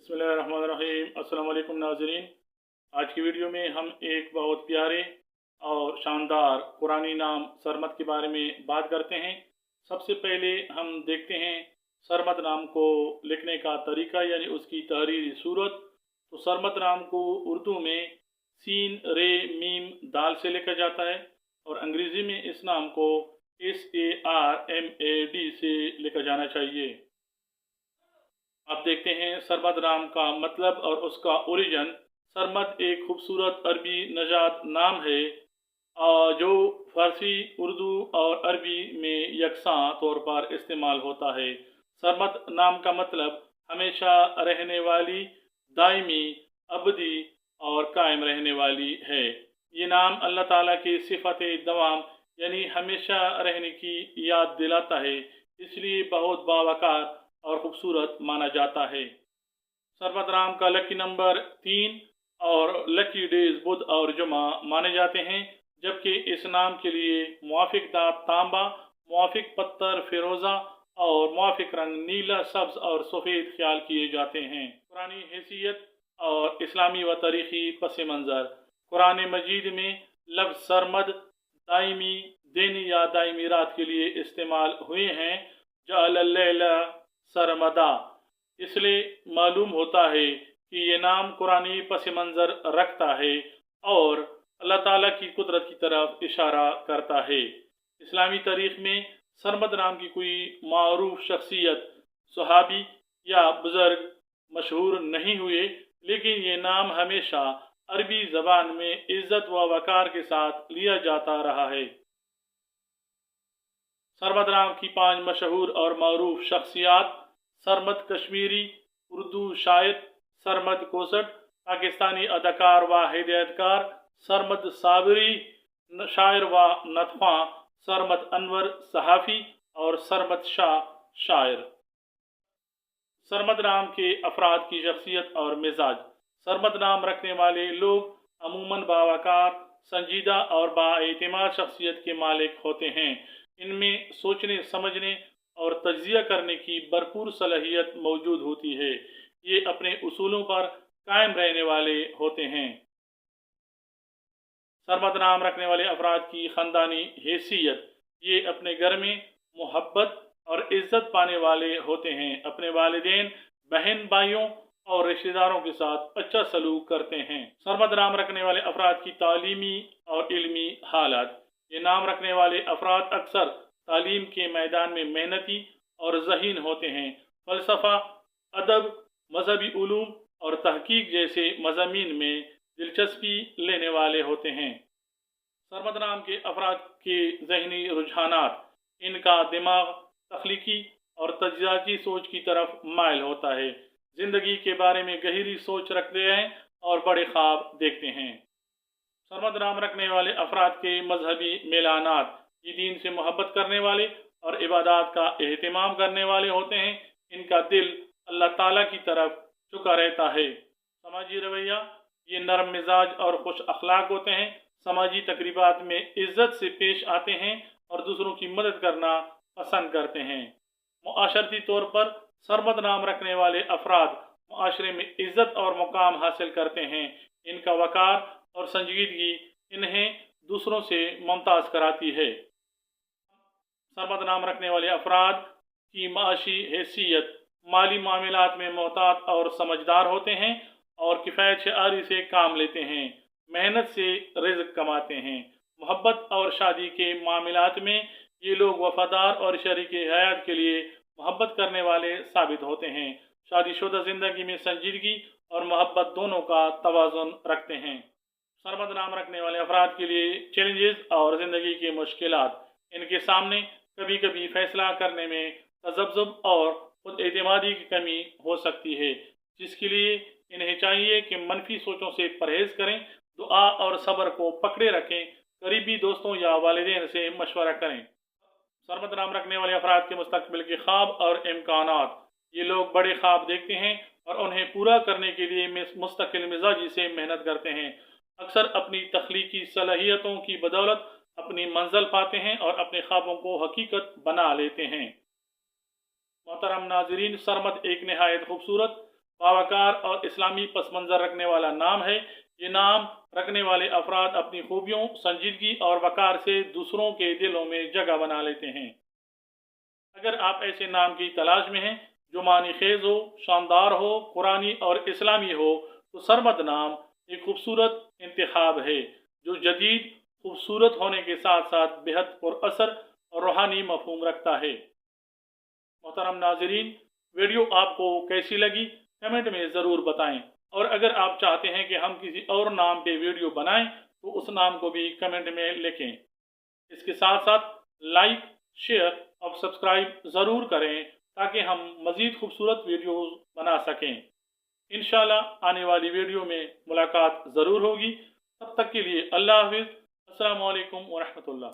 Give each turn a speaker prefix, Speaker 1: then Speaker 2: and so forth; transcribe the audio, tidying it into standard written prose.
Speaker 1: बिस्मिल्लाहिर्रहमानिर्रहीम। अस्सलाम वालेकुम नाज़रीन। आज की वीडियो में हम एक बहुत प्यारे और शानदार कुरानी नाम सरमद के बारे में बात करते हैं। सबसे पहले हम देखते हैं सरमद नाम को लिखने का तरीका, यानी उसकी तहरीरी सूरत। तो सरमद नाम को उर्दू में सीन रे मीम दाल से लिखा जाता है और अंग्रेज़ी में इस नाम को SARMAD से लिखा जाना चाहिए। अब देखते हैं सरमद नाम का मतलब और उसका ओरिजिन। सरमद एक खूबसूरत अरबी नजात नाम है जो फारसी, उर्दू और अरबी में यकसां तौर पर इस्तेमाल होता है। सरमद नाम का मतलब हमेशा रहने वाली, दायमी, अबदी और कायम रहने वाली है। ये नाम अल्लाह ताला की सिफत दवाम यानी हमेशा रहने की याद दिलाता है, इसलिए बहुत बावकार और ख़ूबसूरत माना जाता है। सरमद नाम का लकी नंबर 3 और लकी डेज बुध और जुमा माने जाते हैं, जबकि इस नाम के लिए मुआफिक दांत तांबा, मुआफिक पत्थर फिरोज़ा और मुआफिक रंग नीला, सब्ज़ और सफ़ेद ख्याल किए जाते हैं। कुरानी हैसियत और इस्लामी व तारीख़ी पस मंज़र। कुरान मजीद में लफ्ज़ सरमद दायमी दिन या दायमी रात के लिए इस्तेमाल हुए हैं। जअल लैला सरमदा, इसलिए मालूम होता है कि ये नाम कुरानी पस मंज़र रखता है और अल्लाह ताला की कुदरत की तरफ इशारा करता है। इस्लामी तारीख़ में सरमद नाम की कोई मारूफ शख्सियत, सहाबी या बुज़ुर्ग मशहूर नहीं हुए, लेकिन ये नाम हमेशा अरबी ज़बान में इज़्ज़त व वक़ार के साथ लिया जाता रहा है। सरमद नाम की 5 मशहूर और मारूफ शख्सियात: सरमद कश्मीरी, उर्दू शायर सरमद कोसट, पाकिस्तानी अदाकार व हिदायतकार सरमद साबरी, शायर व नतख़्वां सरमद अनवर सहाफ़ी और सरमद शाह शायर। सरमद नाम के अफराद की शख्सियत और मिजाज। सरमद नाम रखने वाले लोग अमूमन बावकार, संजीदा और बाएतिमाद शख्सियत के मालिक होते हैं। इनमें सोचने, समझने और तज्ज़िया करने की भरपूर सलाहियत मौजूद होती है। ये अपने उसूलों पर कायम रहने वाले होते हैं। सरमद नाम रखने वाले अफराद की ख़ानदानी हैसियत। ये अपने घर में मोहब्बत और इज़्ज़त पाने वाले होते हैं। अपने वालिदैन, बहन भाइयों और रिश्तेदारों के साथ अच्छा सलूक करते हैं। सरमद नाम रखने वाले अफराद की तालीमी और इल्मी हालत। ये नाम रखने वाले अफराद अक्सर तालीम के मैदान में मेहनती और ज़हीन होते हैं। फ़लसफ़ा, अदब, मजहबी उलूम और तहकीक जैसे मज़ामीन में दिलचस्पी लेने वाले होते हैं। सरमद नाम के अफराद के ज़हनी रुझानात। इनका दिमाग तख्लीकी और तज्ज़ियाती सोच की तरफ माइल होता है। ज़िंदगी के बारे में गहरी सोच रखते हैं और बड़े ख्वाब देखते हैं। सरमद नाम रखने वाले अफराद के मजहबी मेलानात। ये दीन से मोहब्बत करने वाले और इबादत का एहतमाम करने वाले होते हैं। इनका दिल अल्लाह ताला की तरफ झुका रहता है। समाजी रवैया। ये नरम मिजाज और खुश अखलाक होते हैं। समाजी तकरीबात में इज़्ज़त से पेश आते हैं और दूसरों की मदद करना पसंद करते हैं। मुआशरती तौर पर सरमद नाम रखने वाले अफराद मुआशरे में इज़्ज़त और मुकाम हासिल करते हैं। इनका वक़ार और संजीदगी इन्हें दूसरों से मुमताज़ कराती है। सरमद नाम रखने वाले अफराद की माशी हैसियत। माली मामलात में मोहतात और समझदार होते हैं और किफ़ायत शारी से काम लेते हैं। मेहनत से रिज़्क़ कमाते हैं। मोहब्बत और शादी के मामलात में ये लोग वफ़ादार और शरीक हयात के लिए मोहब्बत करने वाले साबित होते हैं। शादीशुदा ज़िंदगी में संजीदगी और मोहब्बत दोनों का तवाज़ुन रखते हैं। सरमद नाम रखने वाले अफराद के लिए चैलेंजेस और ज़िंदगी की मुश्किलात। इनके सामने कभी कभी फ़ैसला करने में तज़ब्ज़ुब और खुद एतमादी की कमी हो सकती है, जिसके लिए इन्हें चाहिए कि मनफी सोचों से परहेज़ करें, दुआ और सब्र को पकड़े रखें, करीबी दोस्तों या वालिदैन से मशवरा करें। सरमद नाम रखने वाले अफराद के मुस्तक़बिल के ख्वाब और इम्कानात। ये लोग बड़े ख्वाब देखते हैं और उन्हें पूरा करने के लिए मुस्तकिल मिजाजी से मेहनत करते हैं। अक्सर अपनी तख्लीकी सलाहियतों की बदौलत अपनी मंजिल पाते हैं और अपने ख्वाबों को हकीकत बना लेते हैं। मोहतरम नाज़रीन, सरमद एक नहायत खूबसूरत बावकार और इस्लामी पस मंज़र रखने वाला नाम है। ये नाम रखने वाले अफराद अपनी खूबियों, संजीदगी और वक़ार से दूसरों के दिलों में जगह बना लेते हैं। अगर आप ऐसे नाम की तलाश में हैं जो मानी खेज़ हो, शानदार हो, कुरानी और इस्लामी हो, तो सरमद नाम एक खूबसूरत इंतखाब है जो जदीद, खूबसूरत होने के साथ साथ बेहद पुरअसर और रूहानी मफहूम रखता है। मोहतरम नाज़रीन, वीडियो आपको कैसी लगी कमेंट में ज़रूर बताएं, और अगर आप चाहते हैं कि हम किसी और नाम पे वीडियो बनाएं तो उस नाम को भी कमेंट में लिखें। इसके साथ साथ लाइक, शेयर और सब्सक्राइब ज़रूर करें ताकि हम मज़ीद खूबसूरत वीडियो बना सकें। इंशाल्लाह आने वाली वीडियो में मुलाकात ज़रूर होगी। तब तक के लिए अल्लाह हाफ़िज़। अस्सलामु अलैकुम व रहमतुल्लाह।